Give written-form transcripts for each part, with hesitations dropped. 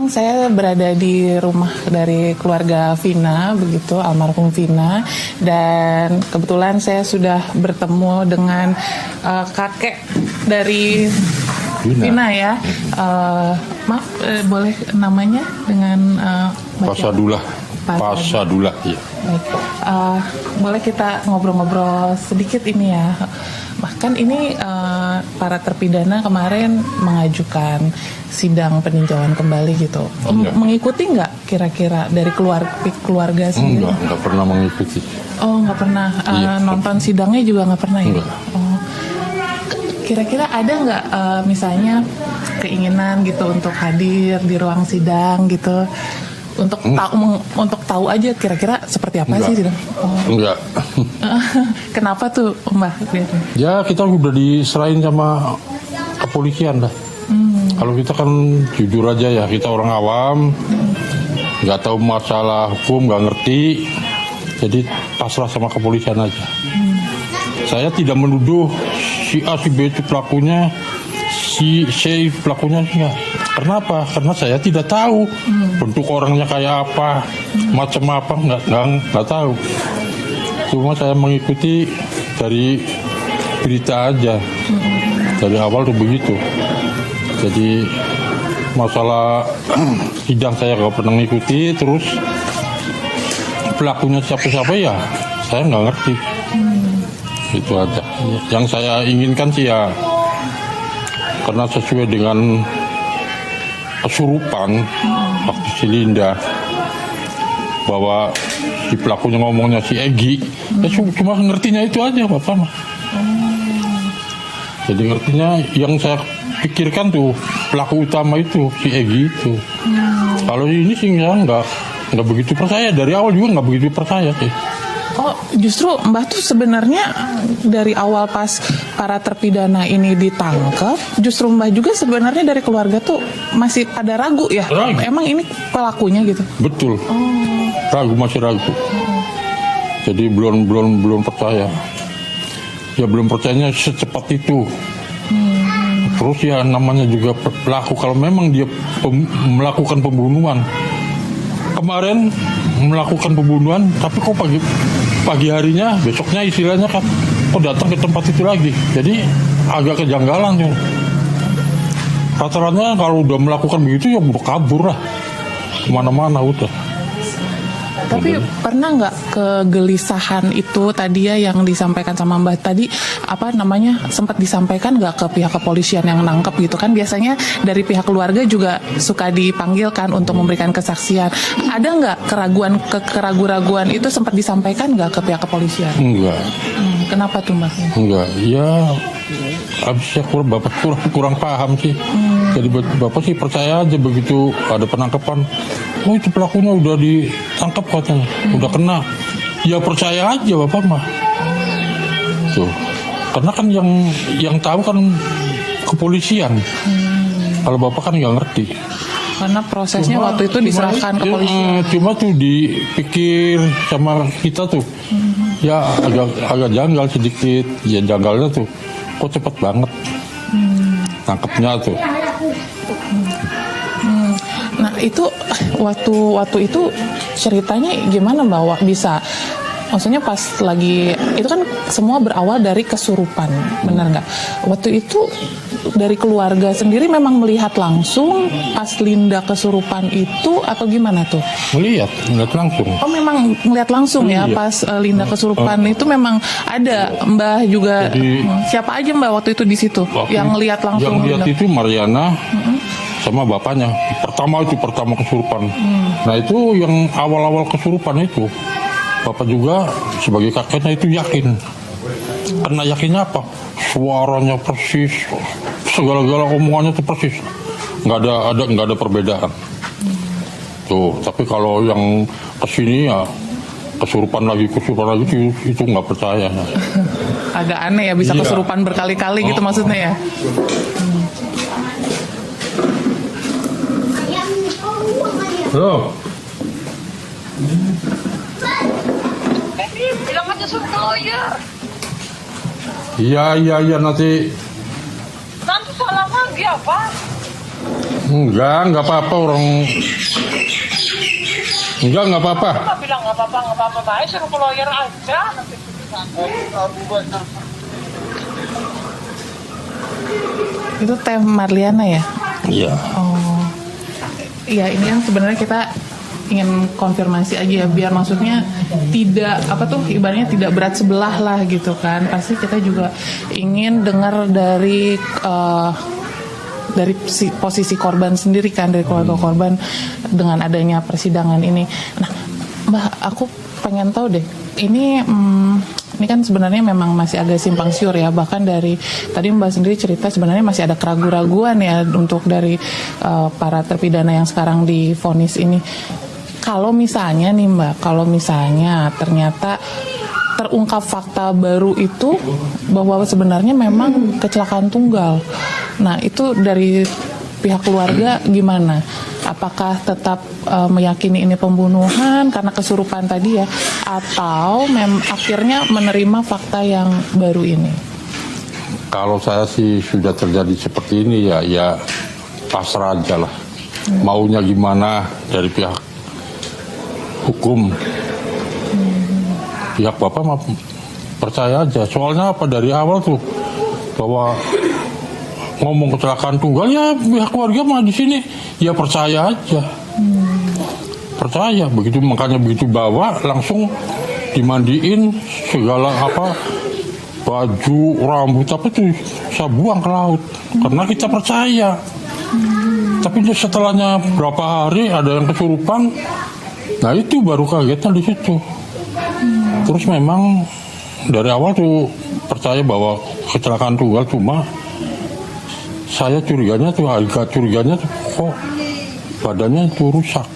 sekarang saya berada di rumah dari keluarga Vina, begitu, almarhum Vina, dan kebetulan saya sudah bertemu dengan kakek dari Vina ya. Maaf, boleh namanya dengan Pasadullah. Pasadullah, ya. Baik. Boleh kita ngobrol-ngobrol sedikit ini ya. Bahkan ini para terpidana kemarin mengajukan sidang peninjauan kembali gitu. Mengikuti nggak kira-kira dari keluarga sendiri? Enggak pernah mengikuti. Oh, nggak pernah. Nonton sidangnya juga nggak pernah ya? Oh. Kira-kira ada nggak misalnya keinginan gitu untuk hadir di ruang sidang gitu? Untuk tahu aja kira-kira seperti apa sih sidang? Enggak. Kenapa tuh, Mbah? Ya kita udah diserahin sama kepolisian dah. Kalau kita kan jujur aja ya, kita orang awam, nggak tahu masalah hukum, nggak ngerti, jadi pasrah sama kepolisian aja. Saya tidak menuduh si A, si B itu pelakunya, si C pelakunya enggak. Kenapa? Karena saya tidak tahu bentuk orangnya kayak apa, macam apa, nggak tahu. Cuma saya mengikuti dari berita aja, dari awal tuh begitu. Jadi masalah sidang saya nggak pernah ngikuti, terus pelakunya siapa-siapa ya saya nggak ngerti. Itu aja. Yang saya inginkan sih ya, karena sesuai dengan kesurupan waktu si Linda, bahwa si pelakunya ngomongnya si Egi, ya cuma ngertinya itu aja Bapak mah. Jadi ngertinya yang saya pikirkan tuh pelaku utama itu si Egi itu. Kalau ini sih nggak begitu percaya, dari awal juga nggak begitu percaya sih. Oh, justru Mbah tuh sebenarnya dari awal pas para terpidana ini ditangkap, justru Mbah juga sebenarnya dari keluarga tuh masih pada ragu ya. Ragu. Emang ini pelakunya gitu? Betul. Masih ragu. Jadi belum percaya. Ya belum percayanya secepat itu. Terus ya namanya juga pelaku, kalau memang dia melakukan pembunuhan. Kemarin melakukan pembunuhan, tapi kok pagi harinya, besoknya istilahnya kan, kok datang ke tempat itu lagi. Jadi agak kejanggalan tuh. Rata-rata kalau udah melakukan begitu ya udah kabur lah, kemana-mana udah. Tapi pernah nggak kegelisahan itu tadi ya yang disampaikan sama Mbah tadi, sempat disampaikan nggak ke pihak kepolisian yang nangkep gitu kan? Biasanya dari pihak keluarga juga suka dipanggilkan untuk memberikan kesaksian. Ada nggak keraguan-raguan itu sempat disampaikan nggak ke pihak kepolisian? Enggak. Kenapa tuh Mbah? Enggak, ya habisnya Bapak kurang paham sih. Jadi Bapak sih percaya aja begitu ada penangkapan, oh itu pelakunya udah ditangkap katanya, udah kena. Ya percaya aja Bapak mah. Tuh. Karena kan yang tahu kan kepolisian. Kalau Bapak kan nggak ngerti. Karena prosesnya waktu itu diserahkan ke polisi. Cuma tuh dipikir sama kita tuh, ya agak janggal sedikit. Ya janggalnya tuh, kok cepet banget tangkapnya tuh. Nah itu waktu itu ceritanya gimana Mbak bisa? Maksudnya pas lagi itu kan semua berawal dari kesurupan, benar nggak? Waktu itu dari keluarga sendiri memang melihat langsung pas Linda kesurupan itu atau gimana tuh? Melihat langsung. Oh memang melihat langsung ya pas Linda kesurupan itu memang ada Mbah juga. Jadi, siapa aja Mbak waktu itu di situ yang lihat langsung? Yang lihat itu Mariana sama bapaknya. Pertama kesurupan. Nah itu yang awal-awal kesurupan itu. Bapak juga sebagai kakeknya itu yakin. Karena yakinnya apa? Suaranya persis, segala-gala omongannya itu persis. Nggak ada perbedaan. Tuh, tapi kalau yang kesini ya kesurupan lagi itu nggak percaya. Agak aneh ya, bisa kesurupan berkali-kali gitu maksudnya ya. Halo. Bilang aja suruh lawyer. Iya nanti. Nanti salah lagi apa? Enggak apa-apa orang. Enggak apa-apa. Nggak bilang nggak apa-apa baik, suruh ke lawyer aja. Nanti Itu Teh Marliana ya? Iya. Oh, ya ini kan sebenarnya kita ingin konfirmasi aja ya, biar maksudnya tidak ibaratnya tidak berat sebelah lah gitu kan. Pasti kita juga ingin dengar dari posisi korban sendiri kan, dari keluarga korban dengan adanya persidangan ini. Nah, Mbak, aku pengen tahu deh, ini kan sebenarnya memang masih agak simpang siur ya, bahkan dari tadi Mbak sendiri cerita sebenarnya masih ada keraguan-raguan ya untuk dari para terpidana yang sekarang divonis ini. Kalau misalnya nih Mbak, ternyata terungkap fakta baru itu bahwa sebenarnya memang kecelakaan tunggal. Nah, itu dari pihak keluarga gimana? Apakah tetap meyakini ini pembunuhan karena kesurupan tadi ya, atau akhirnya menerima fakta yang baru ini? Kalau saya sih sudah terjadi seperti ini ya pasrah aja lah. Maunya gimana dari pihak hukum. Pihak Bapak mah percaya aja. Soalnya apa, dari awal tuh bahwa ngomong kecelakaan tunggal ya pihak keluarga mah di sini ya percaya aja. Percaya begitu, makanya begitu bawa langsung dimandiin segala baju, rambut apa tuh saya buang ke laut karena kita percaya. Tapi setelahnya berapa hari ada yang kesurupan, nah itu baru kagetnya di situ. Terus memang dari awal tuh percaya bahwa kecelakaan tunggal, cuma saya curiganya tuh kok badannya itu rusak.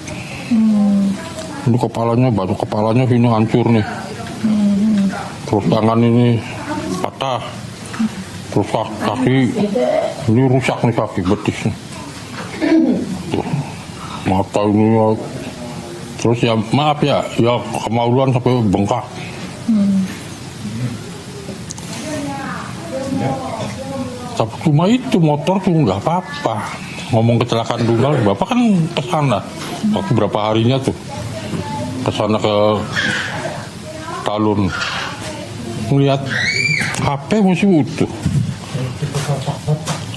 Ini baru kepalanya ini hancur nih. Terus tangan ini patah. Terus kaki ini rusak nih, kaki betis nih. Tuh, mata ini ya. Terus ya maaf ya kemaluan sampai bengkak. Tapi cuma itu motor tuh nggak apa-apa. Ngomong kecelakaan tunggal, Bapak kan kesana waktu berapa harinya tuh kesana ke Talun, melihat HP masih utuh.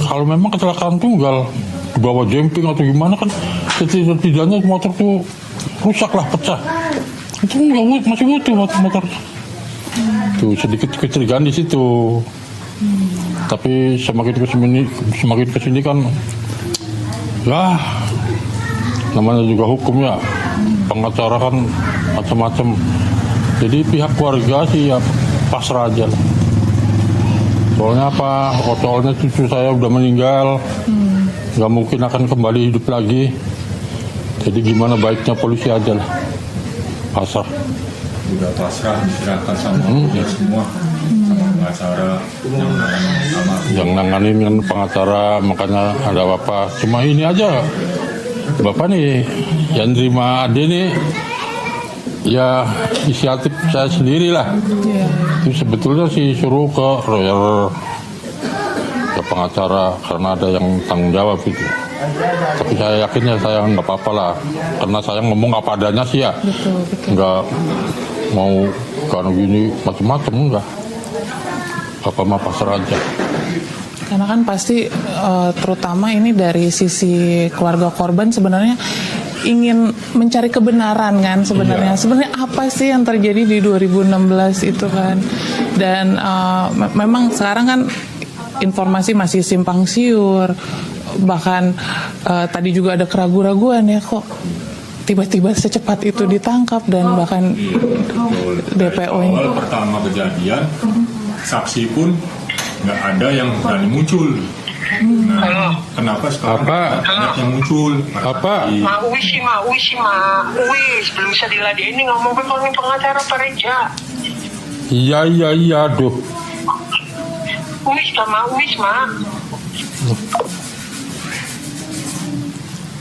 Kalau memang kecelakaan tunggal dibawa jemping atau gimana kan setidaknya motor tuh rusak lah, pecah. Itu nggak, masih utuh motor. Tuh sedikit kecurigaan di situ. Tapi semakin kesini kan ya namanya juga hukum ya, pengacara kan macam-macam. Jadi pihak keluarga sih ya pasrah aja lah. Soalnya apa? Soalnya cucu saya udah meninggal, nggak mungkin akan kembali hidup lagi. Jadi gimana baiknya polisi aja lah, pasrah. Udah pasrah, diserahkan sama semua, sama pengacara yang nanganin kan pengacara, makanya ada apa. Cuma ini aja, Bapak nih yang terima Ade nih ya inisiatif saya sendiri lah. Itu sebetulnya sih suruh ke lawyer, ke pengacara karena ada yang tanggung jawab itu. Tapi saya yakin ya saya nggak apa-apa lah, karena saya ngomong apa adanya sih ya. Nggak mau karena gini macam-macam, enggak. Apa mah pasrah aja. Karena kan pasti terutama ini dari sisi keluarga korban sebenarnya ingin mencari kebenaran kan sebenarnya. Iya. Sebenarnya apa sih yang terjadi di 2016 itu kan. Dan memang sekarang kan informasi masih simpang siur. Bahkan tadi juga ada keraguan-raguan ya, kok tiba-tiba secepat itu ditangkap dan bahkan DPO ini. Awal pertama kejadian, saksi pun nggak ada yang berani muncul. Nah, kenapa sekarang banyak yang muncul? Apa? Mauis, belum bisa diladenin, ngomong panggil pengacara Pak Reja. Iya, aduh. Uis, Mak.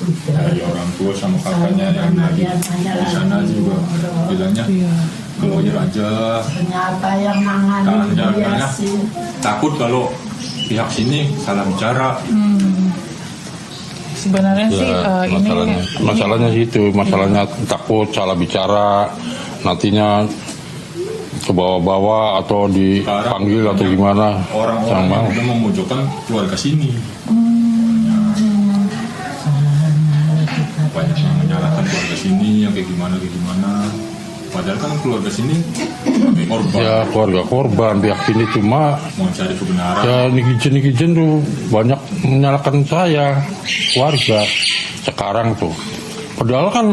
Dari orang tua sama kakaknya yang lagi di sana juga bilangnya lawyer aja. Ternyata yang nangani dia sih. Takut kalau pihak sini salah bicara. Sebenarnya sih masalahnya sih itu, masalahnya takut salah bicara, nantinya ke bawah-bawah atau dipanggil atau gimana. Orang-orang yang udah memojokkan keluarga sini. Banyak yang menyalahkan keluarga sini yang kayak gimana. Padahal kan keluarga sini korban. Ya keluarga korban pihak sini cuma Mau cari kebenaran. ya netizen tuh banyak menyalahkan saya warga sekarang tuh. Padahal kan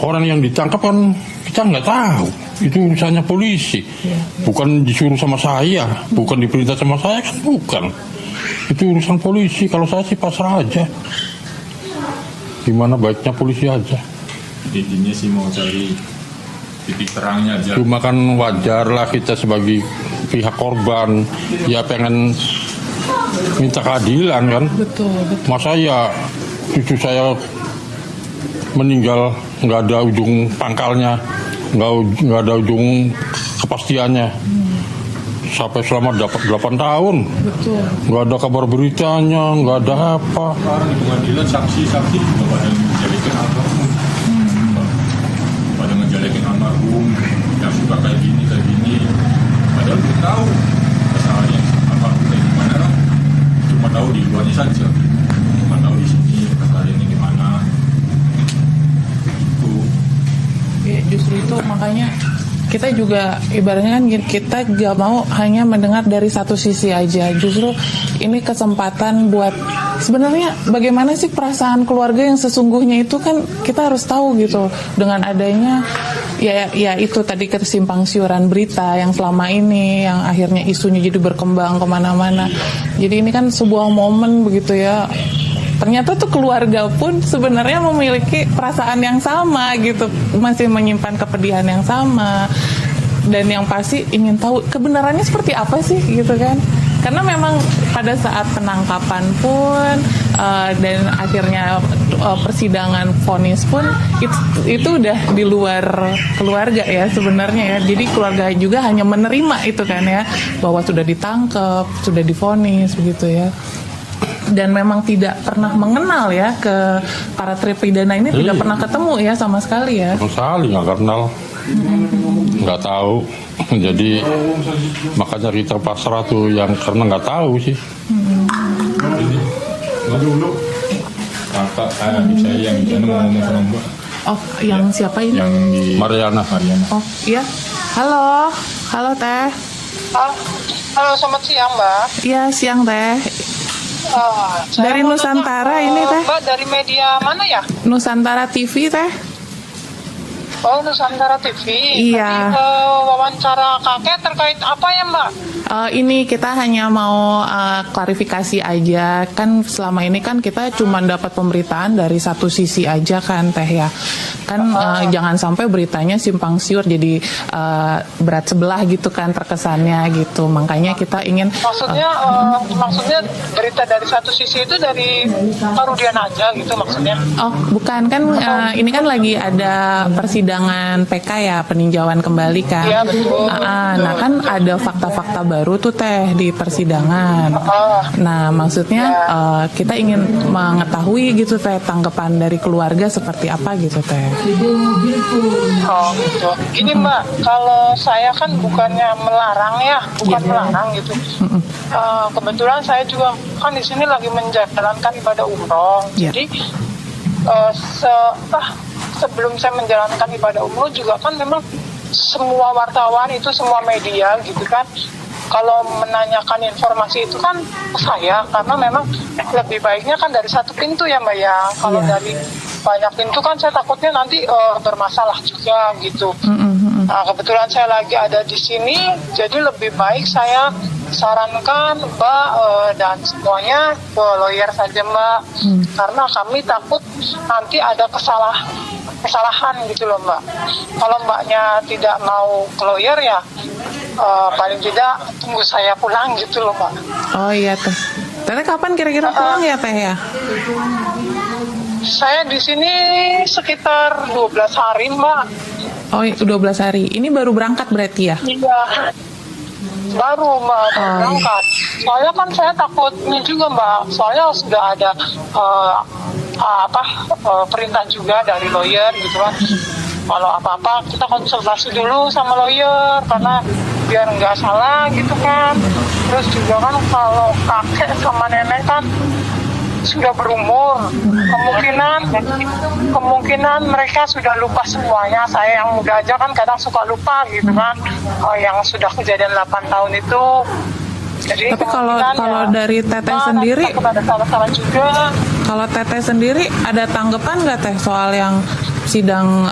orang yang ditangkap kan kita nggak tahu. Itu urusannya polisi. Bukan disuruh sama saya, bukan diperintah sama saya kan bukan. Itu urusan polisi. Kalau saya sih pasrah aja. Gimana baiknya polisi aja. Intinya sih mau cari titik terangnya aja. Cuma kan wajar lah kita sebagai pihak korban ya pengen minta keadilan kan. Betul. Masa ya cucu saya meninggal nggak ada ujung pangkalnya, nggak ada ujung kepastiannya. Sampai selama dapat 8 tahun. Betul. Nggak ada kabar beritanya, nggak ada apa. Sekarang di pengadilan saksi-saksi juga pada ngejelekin almarhum. Pada ngejelekin almarhum yang suka kayak gini. Padahal kita tahu masalahnya almarhum kayak gimana kan. Cuma tahu di luarnya saja. Cuma tahu di sini masalahnya gimana. Itu. Ya, justru itu makanya kita juga ibaratnya kan kita gak mau hanya mendengar dari satu sisi aja. Justru ini kesempatan buat sebenarnya bagaimana sih perasaan keluarga yang sesungguhnya itu kan kita harus tahu gitu. Dengan adanya ya itu tadi kesimpang siuran berita yang selama ini yang akhirnya isunya jadi berkembang kemana-mana. Jadi ini kan sebuah momen begitu ya. Ternyata tuh keluarga pun sebenarnya memiliki perasaan yang sama gitu, masih menyimpan kepedihan yang sama, dan yang pasti ingin tahu kebenarannya seperti apa sih gitu kan. Karena memang pada saat penangkapan pun dan akhirnya persidangan vonis pun itu udah di luar keluarga ya sebenarnya ya. Jadi keluarga juga hanya menerima itu kan ya, bahwa sudah ditangkap, sudah divonis begitu ya. Dan memang tidak pernah mengenal ya ke para terpidana ini, tidak pernah ketemu ya sama sekali ya. Sama sekali nggak kenal, nggak tahu. Jadi makanya kita pasrah tuh yang karena nggak tahu sih. Dulu kakak adik saya yang di sana mau ngomong sama Mbak. Oh, yang siapa ini? Yang di Mariana. Oh, iya. Halo Teh. Halo, selamat siang, Mbak. Iya, siang Teh. Dari Saya mau Nusantara tanya, ini Teh. Mbak dari media mana ya? Nusantara TV Teh. Oh, Nusantara TV. Iya. Tadi, wawancara kakek terkait apa ya, Mbak? Ini kita hanya mau klarifikasi aja, kan selama ini kan kita cuma dapat pemberitaan dari satu sisi aja kan Teh ya, kan jangan sampai beritanya simpang siur jadi berat sebelah gitu kan terkesannya gitu, makanya kita ingin Maksudnya berita dari satu sisi itu dari Rudian aja gitu maksudnya? Oh bukan kan ini kan lagi ada persidangan PK ya, peninjauan kembali kan. Iya betul. Nah kan ada fakta-fakta baru tuh Teh di persidangan. Nah maksudnya kita ingin mengetahui gitu Teh tanggapan dari keluarga seperti apa gitu Teh. Oh gitu. Gini Mbak, kalau saya kan bukannya melarang ya, melarang gitu. Kebetulan saya juga kan di sini lagi menjalankan ibadah umroh. Yeah. Jadi sebelum saya menjalankan ibadah umroh juga kan memang semua wartawan itu, semua media gitu kan, kalau menanyakan informasi itu kan ke saya, karena memang lebih baiknya kan dari satu pintu ya Mbak ya. Kalau dari banyak pintu kan saya takutnya nanti bermasalah juga gitu. Nah, kebetulan saya lagi ada di sini, jadi lebih baik saya sarankan Mbak dan semuanya ke lawyer saja Mbak, karena kami takut nanti ada kesalahan gitu loh Mbak. Kalau Mbaknya tidak mau ke lawyer ya paling tidak tunggu saya pulang gitu loh Mbak. Oh iya Teh. Teh kapan kira-kira pulang ya Teh ya? Saya di sini sekitar 12 hari Mbak. Oh 12 hari. Ini baru berangkat berarti ya? Iya. baru Mbak berangkat. Soalnya kan saya takutnya juga Mbak, soalnya sudah ada perintah juga dari lawyer gitu kan. Kalau apa-apa kita konsultasi dulu sama lawyer karena biar nggak salah gitu kan. Terus juga kan kalau kakek sama nenek kan sudah berumur, kemungkinan mereka sudah lupa semuanya. Saya yang muda aja kan kadang suka lupa gitu kan. Yang sudah kejadian 8 tahun itu. Jadi tapi kalau dari Teteh sendiri, ada salah-salah juga. Kalau Teteh sendiri ada tanggapan nggak Teh soal yang sidang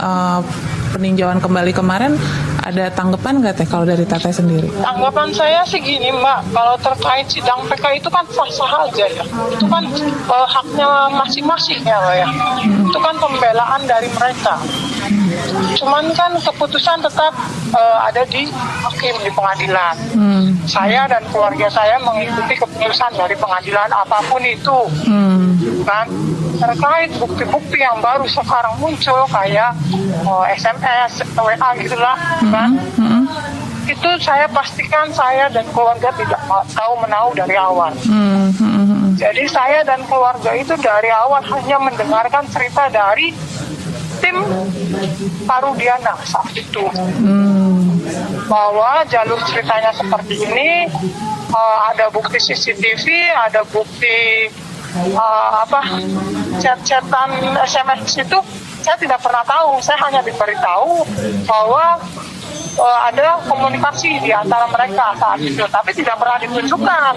peninjauan kembali kemarin? Ada tanggapan nggak Teh kalau dari Teteh sendiri? Tanggapan saya sih gini Mbak, kalau terkait sidang PK itu kan sah-sah aja ya. Itu kan haknya masing-masing ya Mbak ya. Itu kan pembelaan dari mereka. Cuman kan keputusan tetap ada di hakim di pengadilan. Saya dan keluarga saya mengikuti keputusan dari pengadilan apapun itu. Kan terkait bukti-bukti yang baru sekarang muncul kayak SMS, WA gitulah kan. Itu saya pastikan saya dan keluarga tidak tahu menahu dari awal. Jadi saya dan keluarga itu dari awal hanya mendengarkan cerita dari tim Parudiana saat itu. Bahwa jalur ceritanya seperti ini, ada bukti CCTV, ada bukti chat-chatan SMS itu saya tidak pernah tahu. Saya hanya diberitahu bahwa ada komunikasi di antara mereka saat itu, tapi tidak pernah ditunjukkan.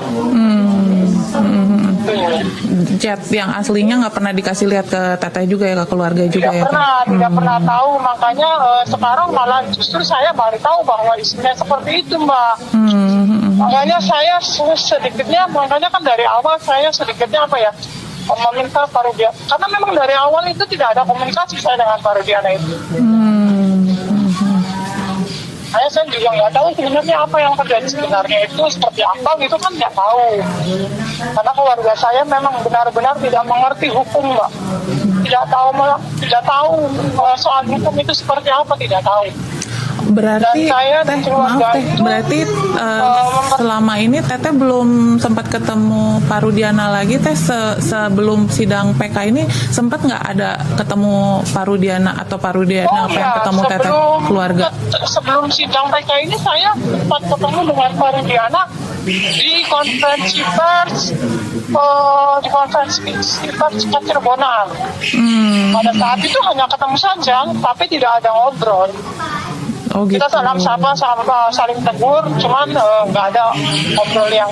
Chat yang aslinya nggak pernah dikasih lihat ke Teteh juga ya, ke keluarga juga ya? Tidak pernah tahu. Makanya sekarang malah justru saya baru tahu bahwa isinya seperti itu Mbak. Makanya saya sedikitnya, makanya kan dari awal saya sedikitnya meminta Parudiana, karena memang dari awal itu tidak ada komunikasi saya dengan Parudiana itu. Saya juga nggak tahu sebenarnya apa yang terjadi sebenarnya itu seperti apa gitu kan nggak tahu. Karena keluarga saya memang benar-benar tidak mengerti hukum Mbak. Tidak tahu soal hukum itu seperti apa, tidak tahu. Berarti berarti selama ini Teteh belum sempat ketemu Parudiana lagi Teh. Sebelum sidang PK ini sempat nggak ada ketemu Parudiana atau Parudiana yang ketemu Teteh keluarga? Sebelum sidang PK ini saya sempat ketemu dengan Parudiana di konferensi pers Cirebonan. Pada saat itu hanya ketemu saja, tapi tidak ada ngobrol. Oh, gitu. Kita salam sapa, saling tegur, cuman nggak ada ngobrol yang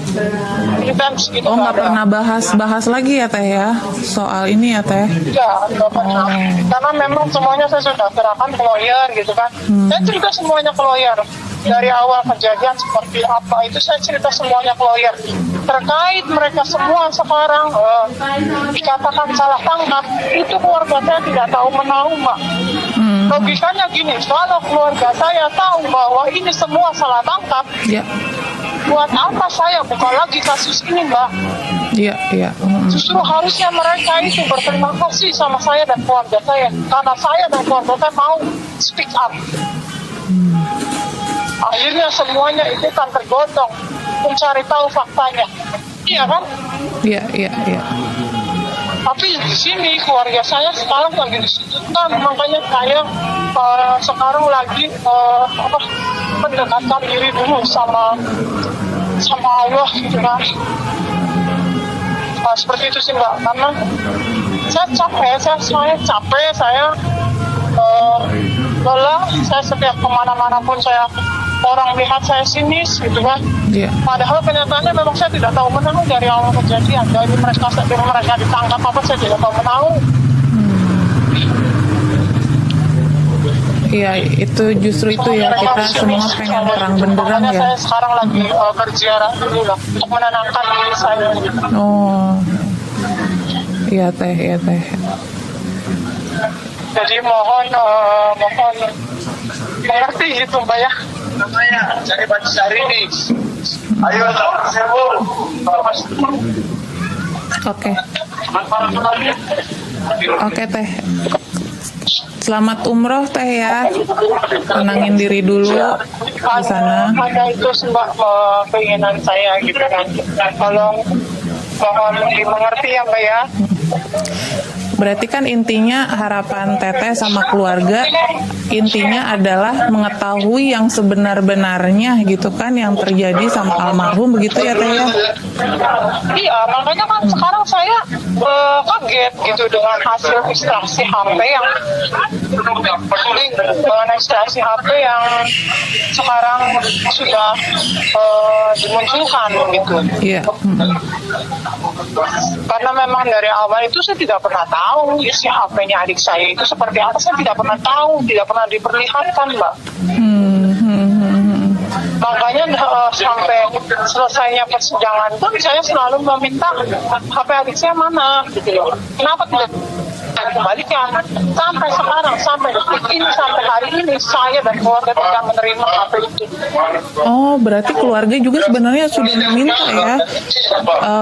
intens gitu. Oh, nggak pernah bahas lagi ya Teh ya soal ini ya Teh? Ya, nggak pernah. Karena memang semuanya saya sudah serahkan ke lawyer gitu kan. Saya cerita semuanya ke lawyer. Dari awal kejadian seperti apa itu saya cerita semuanya ke lawyer. Terkait mereka semua sekarang dikatakan salah tangkap, itu keluarga saya tidak tahu menahu Mbak. Logikanya gini, kalau keluarga saya tahu bahwa ini semua salah tangkap, buat apa saya buka lagi kasus ini Mbak? Iya. Justru harusnya mereka itu berterima kasih sama saya dan keluarga saya, karena saya dan keluarga saya mau speak up. Akhirnya semuanya itu kan tergotong mencari tahu faktanya, iya kan? Iya. Tapi di sini keluarga saya sekarang lagi disudutkan, makanya saya sekarang lagi mendekatkan diri dulu sama Allah gitu kan. Seperti itu sih Mbak, karena saya capek, saya lelah, saya setiap kemana-mana pun orang lihat saya sinis gitu kan. Padahal kenyataannya memang saya tidak tahu menahu dari awal kejadian. Dari mereka ditangkap apa saya tidak tahu menahu. Iya, itu justru itu ya, kita semua pengen terang benderang ya. Saya sekarang lagi kerja dulu lah untuk menenangkan diri saya. Oh, iya Teh. Jadi mohon mengerti gitu Mbak ya. Namanya cari baju cari ini. Ayo sewu. Oke Teh. Selamat umroh teh ya. Tenangin diri dulu di sana. Ada itu Mbak keinginan saya gitu kan. Tolong mohon dimengerti ya Mbak ya. Berarti kan intinya harapan Teteh sama keluarga intinya adalah mengetahui yang sebenar-benarnya gitu kan yang terjadi sama almarhum begitu ya Teh ya? Iya, makanya kan sekarang saya kaget gitu dengan hasil ekstraksi HP yang sekarang sudah dimunculkan gitu. Iya. Karena memang dari awal itu saya tidak pernah tahu isi HP-nya adik saya itu seperti apa. Saya tidak pernah tahu, tidak pernah diperlihatkan, Mbak. Makanya sampai selesainya persidangan itu saya selalu meminta HP adik saya mana gitu loh. Kenapa tidak dikembalikan? Sampai sekarang, sampai detik ini, sampai hari ini saya dan keluarga tidak menerima HP itu. Oh, berarti keluarga juga sebenarnya sudah meminta ya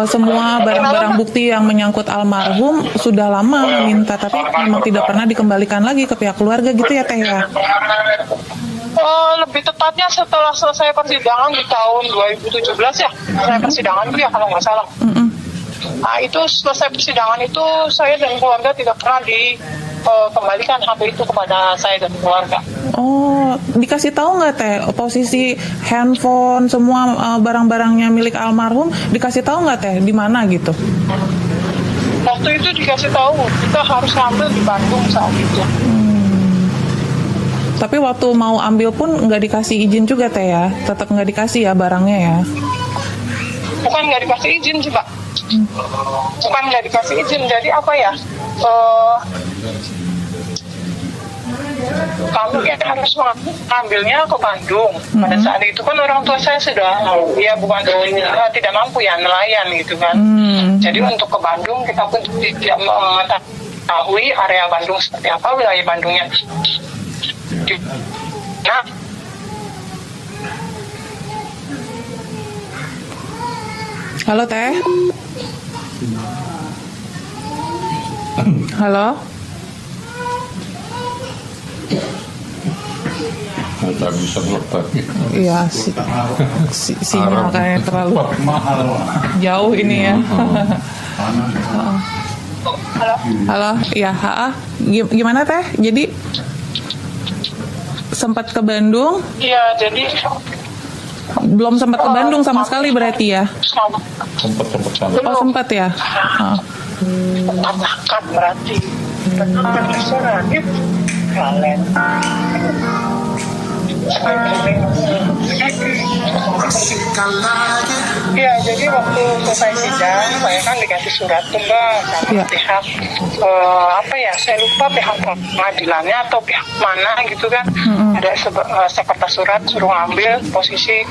semua barang-barang bukti yang menyangkut almarhum sudah lama meminta, tapi memang tidak pernah dikembalikan lagi ke pihak keluarga gitu ya Teh ya? Lebih tepatnya setelah selesai persidangan di tahun 2017 ya, selesai persidangan itu ya kalau nggak salah. Nah itu selesai persidangan itu saya dan keluarga tidak pernah dikembalikan HP itu kepada saya dan keluarga. Oh, dikasih tahu nggak Teh posisi handphone semua barang-barangnya milik almarhum dikasih tahu nggak Teh di mana gitu? Waktu itu dikasih tahu kita harus ngambil di Bandung saat itu. Tapi waktu mau ambil pun nggak dikasih izin juga Teh ya? Tetap nggak dikasih ya barangnya ya? Bukan nggak dikasih izin sih Pak. Bukan nggak dikasih izin, jadi apa ya? Kamu ya harus mengambilnya ke Bandung. Pada saat itu kan orang tua saya sudah ya bukan tidak mampu ya nelayan gitu kan. Jadi untuk ke Bandung kita pun tidak mengetahui area Bandung seperti apa, wilayah Bandungnya. Nah, halo Teh. Halo. Nggak bisa meletak. Iya, sinyal kayaknya terlalu jauh ini ya. Halo, ya, gimana Teh? Jadi sempat ke Bandung? iya jadi Belum sempat ke Bandung sama sekali berarti ya? Sempat sana. Oh sempat ya? Makan berarti. Kalian. Iya, jadi waktu selesai sidang, saya kan dikasih surat tuh Mbak sama pihak saya lupa pihak pengadilannya atau pihak mana gitu kan. Ada sekertas surat suruh ambil posisi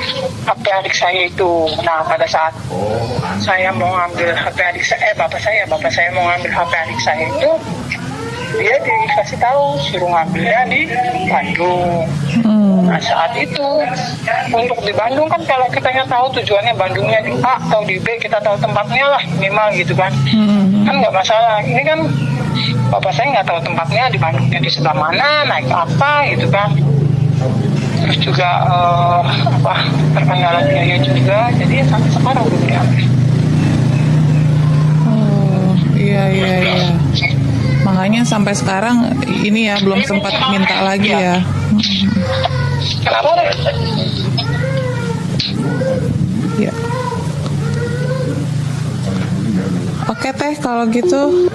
HP adik saya itu. Nah pada saat saya mau ngambil HP adik saya, bapak saya mau ngambil HP adik saya itu, dia dikasih tahu suruh ngambilnya di Bandung. Nah saat itu untuk di Bandung kan kalau kitanya tahu tujuannya Bandungnya di A atau di B, kita tahu tempatnya lah minimal gitu kan. Kan nggak masalah. Ini kan bapak saya nggak tahu tempatnya di Bandungnya di sebelah mana, naik apa gitu kan. Terus juga terkendala biaya juga, jadi sampai sekarang belum diambil. Oh iya. Makanya sampai sekarang ini ya belum sempat minta lagi ya. Kenapa? Ya. Oke Teh, kalau gitu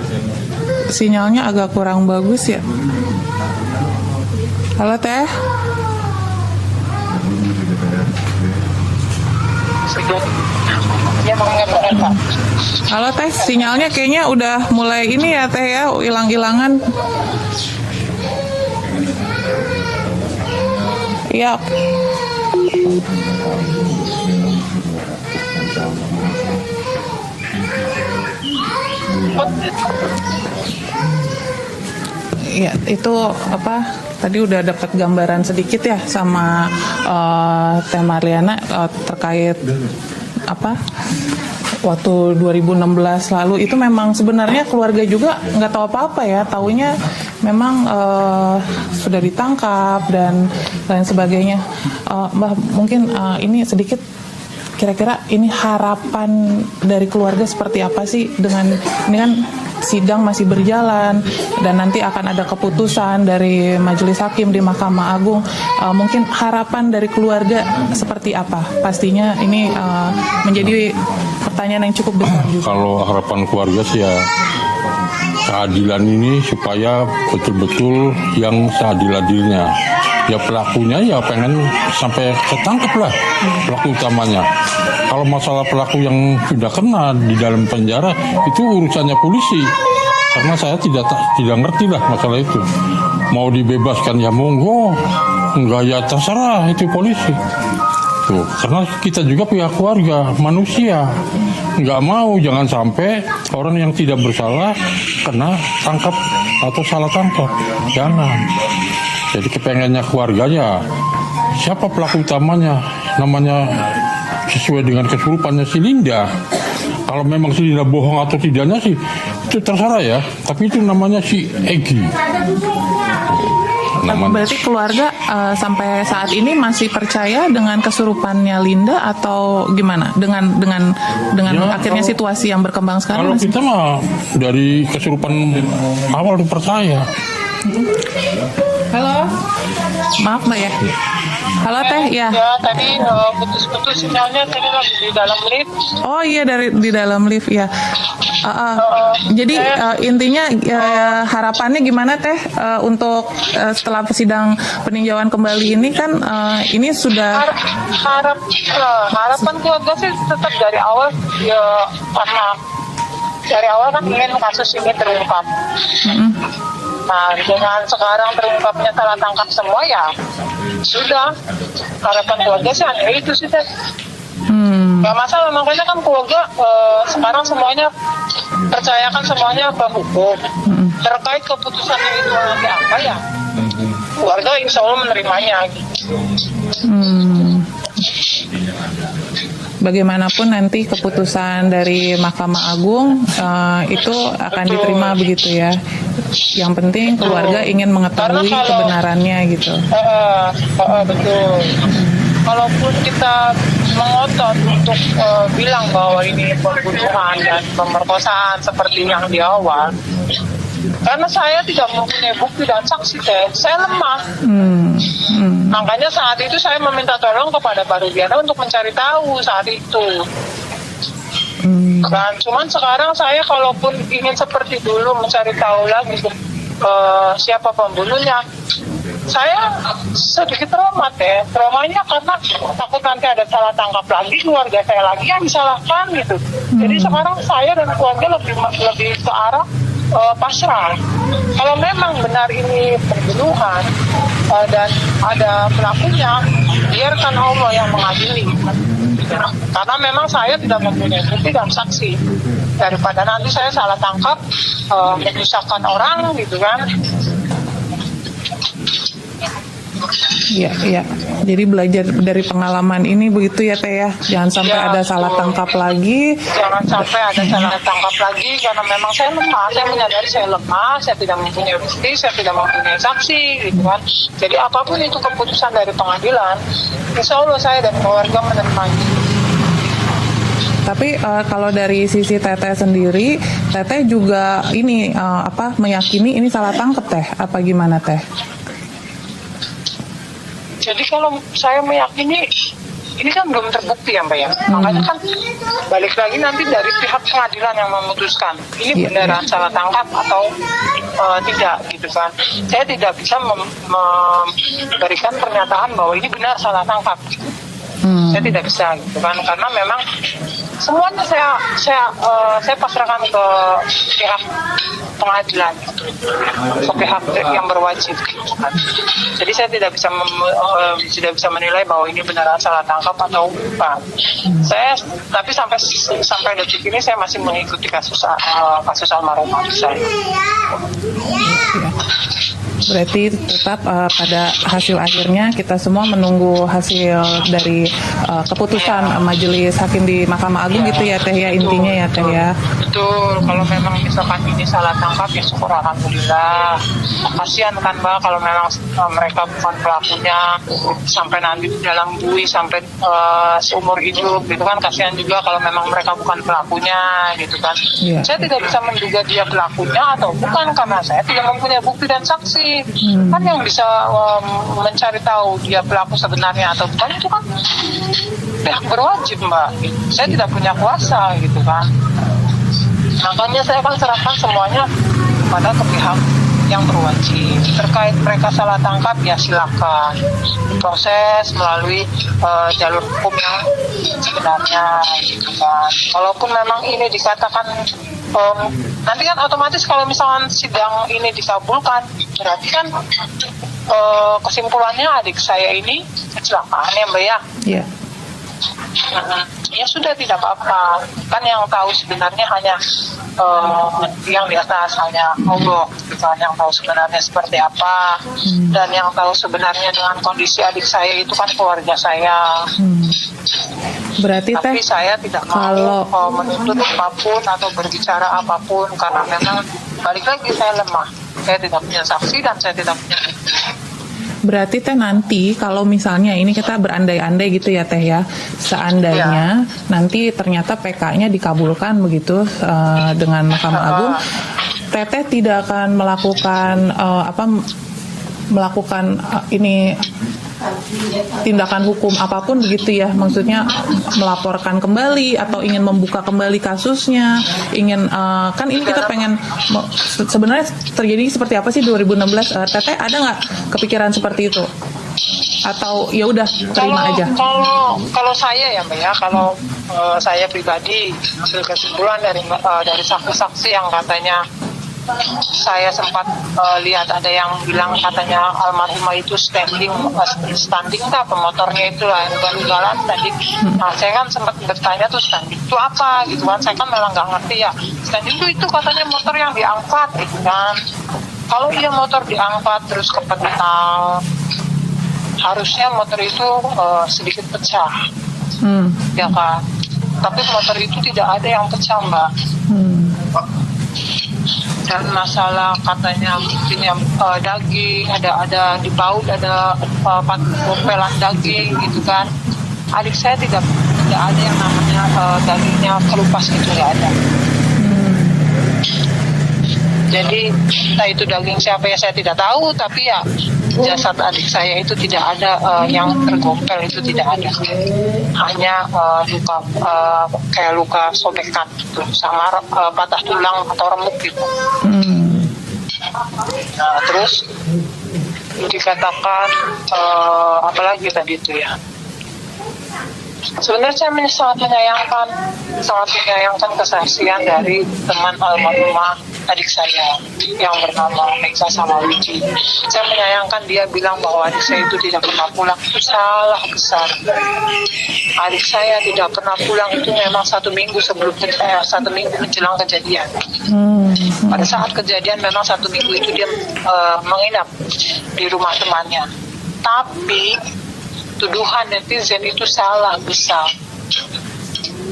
sinyalnya agak kurang bagus ya. Halo Teh. Halo Teh, sinyalnya kayaknya udah mulai ini ya Teh ya, hilang-hilangan. Iya. Ya, itu apa? Tadi udah dapat gambaran sedikit ya sama Teh Marliana terkait apa? Waktu 2016 lalu itu memang sebenarnya keluarga juga nggak tahu apa-apa ya, taunya memang sudah ditangkap dan lain sebagainya. Mbak, mungkin ini sedikit kira-kira ini harapan dari keluarga seperti apa sih dengan ini kan sidang masih berjalan dan nanti akan ada keputusan dari majelis hakim di Mahkamah Agung. Mungkin harapan dari keluarga seperti apa? Pastinya ini menjadi pertanyaan yang cukup besar juga. Kalau harapan keluarga sih ya keadilan ini supaya betul-betul yang seadil-adilnya. Ya pelakunya ya pengen sampai ketangkep lah pelaku utamanya. Kalau masalah pelaku yang sudah kena di dalam penjara itu urusannya polisi. Karena saya tidak ngerti lah masalah itu. Mau dibebaskan ya monggo, enggak ya terserah itu polisi. Tuh, karena kita juga pihak keluarga, manusia. Nggak mau jangan sampai orang yang tidak bersalah kena tangkap atau salah tangkap. Jangan. Jadi kepengennya keluarganya, siapa pelaku utamanya, namanya sesuai dengan kesurupannya si Linda. Kalau memang si Linda bohong atau tidaknya sih, itu terserah ya. Tapi itu namanya si Egi. Berarti keluarga sampai saat ini masih percaya dengan kesurupannya Linda atau gimana? Dengan ya, akhirnya situasi yang berkembang sekarang? Kalau kita mah dari kesurupan awal dipercaya. Halo, maaf Mbak ya. Halo Teh, ya. Ya, tadi putus-putus sinyalnya tadi lagi di dalam lift. Oh iya, di dalam lift ya. Jadi intinya harapannya gimana Teh untuk setelah sidang peninjauan kembali ini kan ini sudah harapan keluarga sih tetap dari awal ya, karena dari awal kan ingin kasus ini terungkap. Nah, dengan sekarang terungkapnya salah tangkap semua ya sudah, harapan keluarga sih hanya itu sih Teh. Gak masalah, makanya kan keluarga sekarang semuanya percayakan semuanya ke hukum. Terkait keputusan yang itu nanti apa ya, keluarga insya Allah menerimanya gitu. Bagaimanapun nanti keputusan dari Mahkamah Agung itu akan diterima begitu ya. Yang penting keluarga ingin mengetahui kebenarannya gitu. Betul. Kalaupun kita mengotot untuk bilang bahwa ini pembunuhan dan pemerkosaan seperti yang di awal, karena saya tidak mempunyai bukti dan saksi, saya lemah. Makanya saat itu saya meminta tolong kepada Pak Rudiana untuk mencari tahu saat itu. Kan, cuman sekarang saya kalaupun ingin seperti dulu mencari tahu lagi siapa pembunuhnya, saya sedikit trauma Teh. Traumanya karena takut nanti ada salah tangkap lagi, keluarga saya lagi yang disalahkan gitu. Jadi sekarang saya dan keluarga lebih ke arah pasrah. Kalau memang benar ini pembunuhan dan ada pelakunya, biarkan Allah yang mengadili. Karena memang saya tidak mempunyai bukti dan saksi. Daripada nanti saya salah tangkap, menyusahkan orang gitu kan. Iya. Jadi belajar dari pengalaman ini begitu ya Teh ya. Jangan sampai ada salah tangkap lagi. Jangan sampai ada salah tangkap lagi karena memang saya lemah. Saya menyadari saya lemah, saya tidak mempunyai bukti, saya tidak mempunyai saksi gitu kan. Jadi apapun itu keputusan dari pengadilan, insya Allah saya dan keluarga menerimanya. Tapi kalau dari sisi Teteh sendiri, Teteh juga ini meyakini ini salah tangkap Teh? Apa gimana Teh? Jadi kalau saya meyakini ini kan belum terbukti ya Mbak ya. Makanya kan balik lagi nanti dari pihak pengadilan yang memutuskan ini beneran salah tangkap atau tidak gitu kan. Saya tidak bisa memberikan pernyataan bahwa ini benar salah tangkap. Saya tidak bisa gitu kan, karena memang semuanya saya pasrahkan ke pihak pengadilan, ke pihak yang berwajib gitu kan. Jadi saya tidak bisa menilai bahwa ini benar salah tangkap atau bukan. Tapi sampai detik ini saya masih mengikuti kasus almarhum saya. Berarti tetap pada hasil akhirnya kita semua menunggu hasil dari keputusan majelis hakim di Mahkamah Agung gitu ya Teh ya, intinya ya Teh ya. Betul, kalau memang misalkan ini salah tangkap ya syukur alhamdulillah. Kasihan kan Mbak kalau memang mereka bukan pelakunya sampai nanti dalam bui sampai seumur hidup gitu kan, kasihan juga kalau memang mereka bukan pelakunya gitu kan. Iya. Saya tidak bisa menduga dia pelakunya atau bukan karena saya tidak mempunyai bukti dan saksi. Kan yang bisa mencari tahu dia pelaku sebenarnya atau bukan itu kan pihak berwajib Mbak. Saya tidak punya kuasa gitu kan. Makanya saya akan serahkan semuanya pada ke pihak yang berwajib. Terkait mereka salah tangkap ya silakan proses melalui jalur hukum yang sebenarnya gitu kan. Walaupun memang ini dikatakan nanti kan otomatis kalau misalkan sidang ini dikabulkan berarti kan kesimpulannya adik saya ini kecelakaan ya Mbak ya. Iya. Ya sudah tidak apa-apa, kan yang tahu sebenarnya hanya yang di atas hanya Allah, bukan yang tahu sebenarnya seperti apa, dan yang tahu sebenarnya dengan kondisi adik saya itu kan keluarga saya. Berarti Tapi Teh saya tidak kalau mau menuntut apapun atau berbicara apapun karena memang balik lagi saya lemah, saya tidak punya saksi dan saya tidak punya bukti. Berarti Teh nanti kalau misalnya ini kita berandai-andai gitu ya Teh ya, seandainya nanti ternyata PK-nya dikabulkan begitu dengan Mahkamah Agung, Teteh tidak akan melakukan ini tindakan hukum apapun begitu ya, maksudnya melaporkan kembali atau ingin membuka kembali kasusnya, ingin kan ini kita pengen sebenarnya terjadi seperti apa sih 2016, Teteh ada nggak kepikiran seperti itu atau ya udah terima aja? Kalau saya ya Mbak ya, kalau saya pribadi hasil kesimpulan dari saksi-saksi yang katanya saya sempat lihat ada yang bilang katanya almarhumah itu standing apa motornya itu lah ugal-ugalan standing. Nah saya kan sempat bertanya tuh standing itu apa gitu kan, saya kan memang nggak ngerti ya. Standing itu katanya motor yang diangkat gitu kan. Kalau dia motor diangkat terus ke pedal, harusnya motor itu sedikit pecah, ya kan. Tapi motor itu tidak ada yang pecah Mbak. Dan masalah katanya mungkin yang daging ada di baut ada pompelan daging gitu kan, adik saya tidak ada yang namanya dagingnya kelupas itu nggak ada. Jadi entah itu daging siapa ya saya tidak tahu, tapi ya jasad adik saya itu tidak ada yang tergompel, itu tidak ada. Hanya luka kayak luka sobekan gitu, sama patah tulang atau remuk gitu. Nah, terus dikatakan apalagi tadi itu ya. Sebenarnya saya sangat menyayangkan kesaksian dari teman almarhumah adik saya yang bernama Meksa Samawiji. Saya menyayangkan dia bilang bahwa adik saya itu tidak pernah pulang, itu salah besar. Adik saya tidak pernah pulang itu memang 1 minggu menjelang kejadian. Pada saat kejadian memang 1 minggu itu dia menginap di rumah temannya. Tapi tuduhan netizen itu salah besar.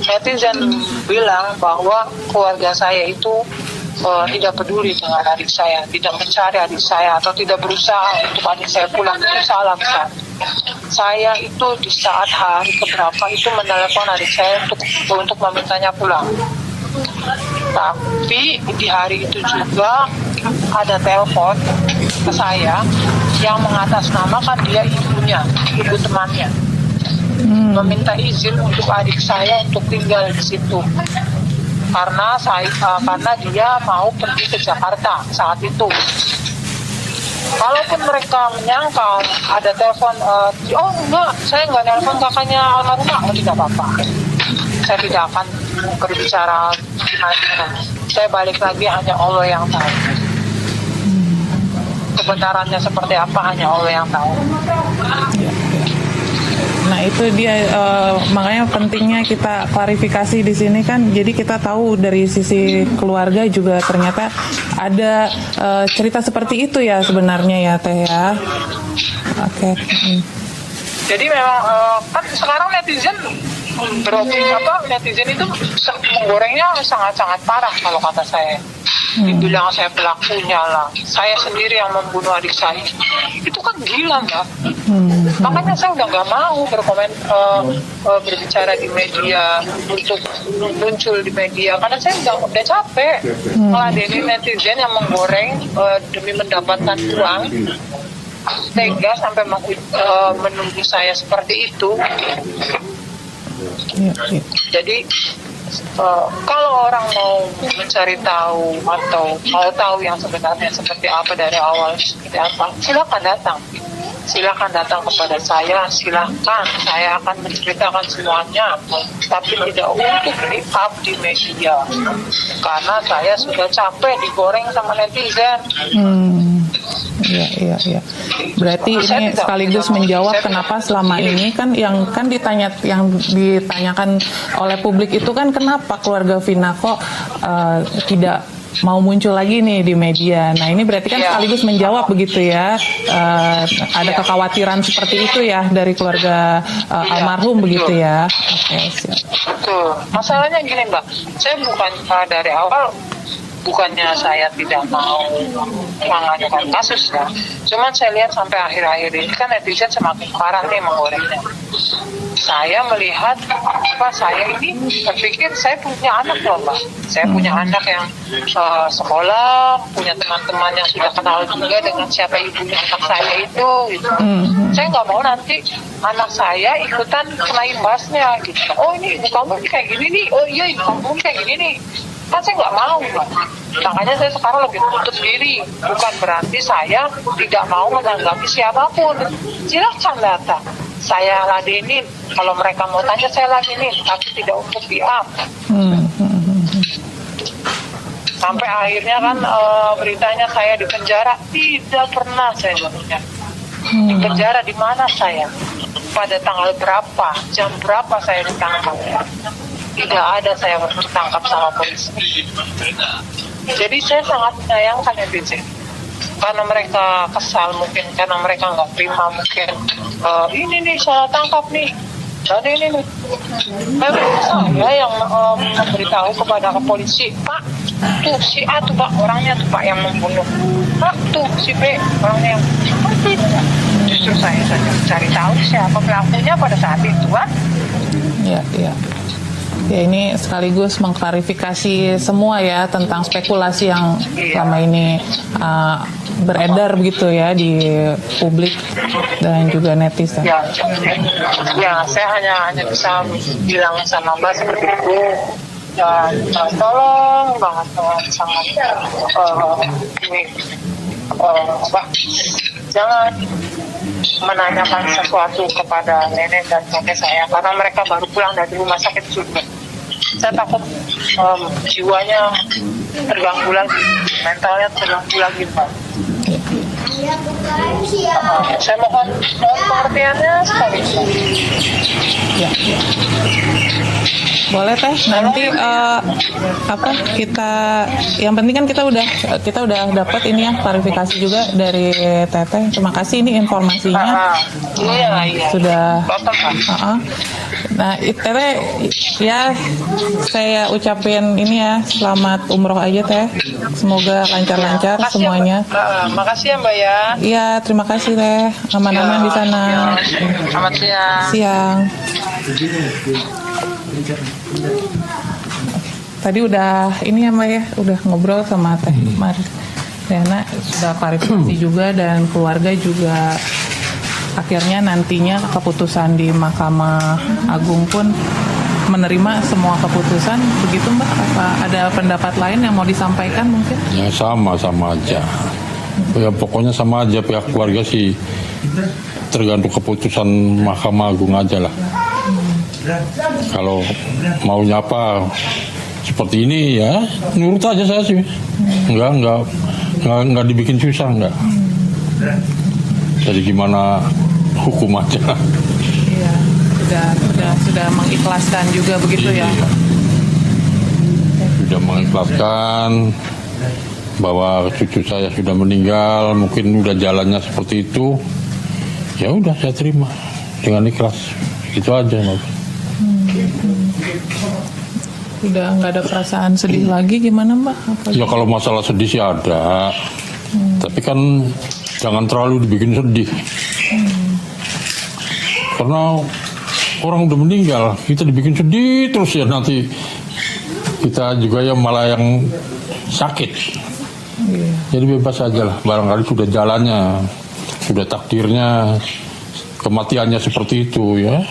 Netizen bilang bahwa keluarga saya itu tidak peduli dengan adik saya, tidak mencari adik saya atau tidak berusaha untuk adik saya pulang, itu salah besar. Saya itu di saat hari keberapa itu menelepon adik saya untuk memintanya pulang. Tapi di hari itu juga ada telepon ke saya yang mengatasnamakan dia ibu temannya, meminta izin untuk adik saya untuk tinggal di situ karena dia mau pergi ke Jakarta saat itu. Kalaupun mereka menyangka ada telepon, oh enggak, saya enggak telepon kakaknya almarhumah, tidak apa-apa. Saya tidak akan berbicara gimana. Saya balik lagi, hanya Allah yang tahu. Kebenarannya seperti apa hanya Allah yang tahu. Nah itu dia makanya pentingnya kita klarifikasi di sini kan. Jadi kita tahu dari sisi keluarga juga ternyata ada cerita seperti itu ya sebenarnya ya Teh ya. Oke. Jadi memang kan sekarang netizen netizen itu menggorengnya sangat-sangat parah kalau kata saya. Dibilang saya pelakunya lah, saya sendiri yang membunuh adik saya. Itu kan gila Mbak. Makanya saya udah nggak mau berbicara di media, untuk muncul di media, karena saya udah capek meladeni netizen yang menggoreng demi mendapatkan uang, tega sampai menunggu saya seperti itu. Jadi kalau orang mau mencari tahu atau mau tahu yang sebenarnya seperti apa dari awal seperti apa, silakan datang kepada saya, silakan saya akan menceritakan semuanya, tapi tidak untuk di-up di media karena saya sudah capek digoreng sama netizen. Iya. Berarti ini sekaligus menjawab kenapa selama ini kan yang ditanyakan oleh publik itu kan kenapa keluarga Vina kok tidak mau muncul lagi nih di media. Nah ini berarti kan sekaligus menjawab begitu ya. Ada kekhawatiran seperti itu ya dari keluarga almarhum begitu ya. Oke, siap. Betul. Masalahnya gini Mbak, saya bukan dari awal bukannya saya tidak mau mengajukan kasus ya. Cuman saya lihat sampai akhir-akhir ini kan netizen semakin parah nih menggorengnya. Saya melihat saya ini berpikir saya punya anak loh Mbak. Saya punya anak yang sekolah, punya teman-teman yang sudah kenal juga dengan siapa ibunya anak saya itu. Gitu. Saya nggak mau nanti anak saya ikutan kena imbasnya gitu. Oh ini ibu kamu kayak gini nih. Oh iya ibu kamu kayak gini nih. Kan saya nggak mau Mbak. Makanya saya sekarang lebih tutup diri. Bukan berarti saya tidak mau menanggapi siapapun. Silahkan datang. Saya ladenin. Kalau mereka mau tanya saya ladenin. Tapi tidak untuk di-up. Sampai akhirnya kan beritanya saya di penjara. Tidak pernah saya ngomongnya. Di penjara di mana saya? Pada tanggal berapa? Jam berapa saya ditangkap? Tidak ada saya tertangkap sama polisi. Jadi saya sangat menyayangkan netizen. Karena mereka kesal mungkin, karena mereka nggak terima mungkin. Ini nih salah tangkap nih. Dan ini nih. Saya yang memberitahu kepada polisi, Pak, tuh si A tuh Pak, orangnya tuh Pak yang membunuh. Pak, tuh si B, orangnya yang seperti itu. Justru saya saja cari tahu siapa pelakunya pada saat itu, Pak. Iya. Ya ini sekaligus mengklarifikasi semua ya tentang spekulasi yang selama ini beredar begitu ya di publik dan juga netizen. Ya, saya hanya bisa bilang sama Mbak seperti itu. Dan tolong banget sangat Mbak, jangan menanyakan sesuatu kepada nenek dan kakek saya karena mereka baru pulang dari rumah sakit juga. Saya takut jiwanya terganggu lagi, mentalnya terganggu lagi Pak. Saya mohon pengertiannya sekali. Ya. Boleh Teh, nanti kita yang penting kan kita udah dapat ini ya klarifikasi juga dari Teteh. Terima kasih ini informasinya. Iya. Sudah. Nah, Teteh ya saya ucapin ini ya selamat umroh aja Teh. Semoga lancar-lancar semuanya. Makasih ya Mbak ya. Iya, terima kasih Teh. Aman-aman di sana. Selamat siang. Tadi udah ini ya Mbak ya, udah ngobrol sama Teh Mariana, sudah klarifikasi juga dan keluarga juga akhirnya nantinya keputusan di Mahkamah Agung pun menerima semua keputusan begitu Mbak. Apa ada pendapat lain yang mau disampaikan mungkin? Ya sama aja. Ya pokoknya sama aja, pihak keluarga sih tergantung keputusan Mahkamah Agung aja lah. Kalau maunya apa seperti ini ya nurut aja saya sih. Enggak dibikin susah enggak. Jadi gimana hukum aja. Iya. sudah mengikhlaskan juga begitu ya. Sudah mengikhlaskan bahwa cucu saya sudah meninggal, mungkin udah jalannya seperti itu. Ya udah saya terima dengan ikhlas. Itu aja, Mbak. Udah nggak ada perasaan sedih lagi gimana, Mbak? Ya kalau masalah sedih sih ada. Tapi kan jangan terlalu dibikin sedih. Karena orang udah meninggal, kita dibikin sedih terus ya, nanti kita juga yang malah yang sakit. Jadi bebas aja lah, barangkali sudah jalannya, sudah takdirnya, kematiannya seperti itu ya,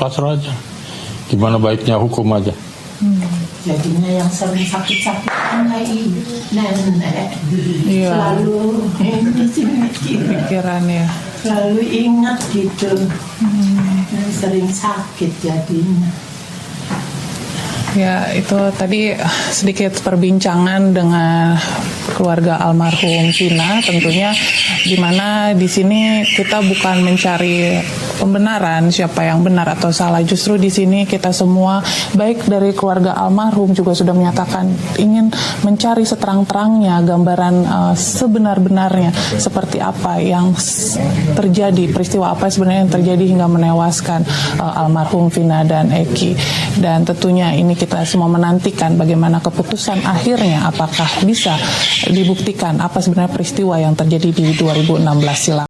pasrah aja. Gimana baiknya hukum aja. Jadinya yang sering sakit-sakit kan kayak nenek. Iya. Selalu Pikirannya. selalu ingat gitu. Sering sakit jadinya. Ya, itu tadi sedikit perbincangan dengan keluarga almarhum Vina, tentunya di mana di sini kita bukan mencari pembenaran siapa yang benar atau salah. Justru di sini kita semua, baik dari keluarga almarhum juga sudah menyatakan ingin mencari seterang-terangnya gambaran sebenar-benarnya seperti apa yang terjadi, peristiwa apa sebenarnya yang terjadi hingga menewaskan almarhum Vina dan Eki. Dan tentunya ini kita semua menantikan bagaimana keputusan akhirnya, apakah bisa dibuktikan apa sebenarnya peristiwa yang terjadi di 2016 silam.